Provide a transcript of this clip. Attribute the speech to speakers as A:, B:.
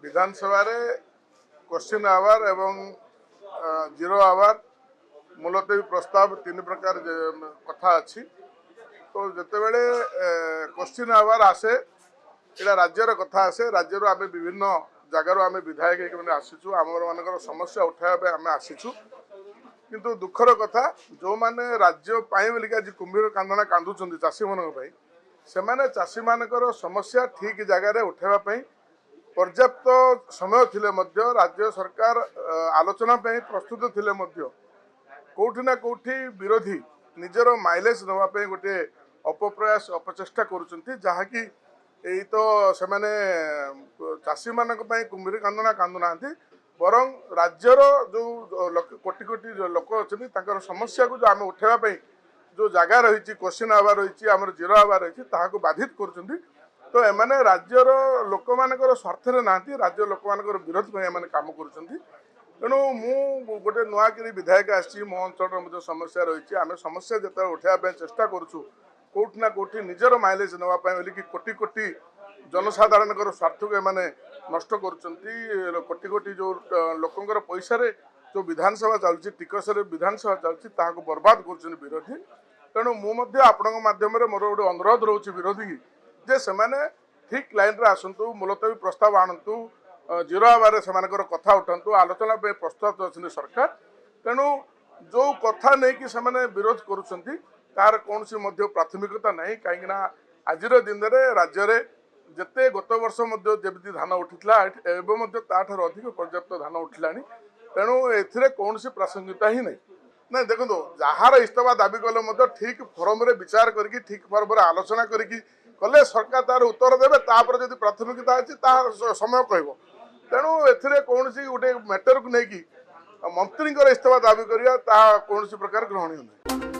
A: Vidhan Sabha question our एवं zero hour मुलतवी प्रस्ताव तीन प्रकार कथा अच्छी तो जितेबले क्वेश्चन आवर आसे यहाँ राज्यर कथा आसे राज्य आम विभिन्न जगार आम विधायक मैंने आसीचु आम मान समस्या उठाया आम आसीचु किंतु दुखर कथा जो माने राज्य बोलिक आज कुंभीर कांदना कांदुचंदी चाषी मानी से चाषी मानकर समस्या ठीक जगार उठाइबा पर्याप्त समय थिले मध्य राज्य सरकार आलोचना प्रस्तुत थिले मध्य कोठी ना कोठी विरोधी निजर माइलेज नापी गोटे अपप्रयास अपचेष्टा करुँच जहाँकि यही तो से चाषी मान कुंभीर कांदना कांदुना बरं राज्यर जो कोटी कोटी लोक अच्छा समस्या को जो आम उठाइबा जो जगह रही क्वेश्चन आवार रही आम जीरो आवार रही बाधित कर तो एमाने राज्यर लोक मानकर स्वार्थ ना राज्य लोक मानकर विरोध में काम कर तेणु मु गोटे नुआकरी विधायक आसी मो अंचल समस्या रही आम समस्या जो उठाइबा चेष्टा करूँ कौटि ना कौटि निजर माइलेज नापी बोलिकी कोटी कोटी जनसाधारण स्वार्थ को एमाने नष्ट कर कोटी कोटी जो लोकंर पैसा जो विधानसभा चलती टिकस विधानसभा चलती बर्बाद कर विरोधी तेणु मुझे आपण माध्यम मोर गोटे अनुरोध रोचे विरोधी जे से ठीक लाइन रे आसतु मुलतवी प्रस्ताव आणतु जीरो आवार से कथा उठातु आलोचना प्रस्ताव अच्छे सरकार तेणु जो कथा नहीं कि विरोध करुँच तार कौन प्राथमिकता नहीं कहीं आज दिन में राज्य में जिते गत वर्ष जमी धान उठीला एवं अधिक पर्याप्त धान उठिला तेणु ए कौन प्रासंगिकता ही नहीं ना देखो जार इस्तीफा दाबी कले ठीक फोरम रे विचार करके ठीक फोरम रे आलोचना करके कले सरकार तार उत्तर देवे तापर जदि प्राथमिकता अच्छी समय कह तेणु ए कौन गोटे मैटर को लेकिन मंत्री इस्तीफा दाबी करा कौन प्रकार ग्रहणीय नहीं।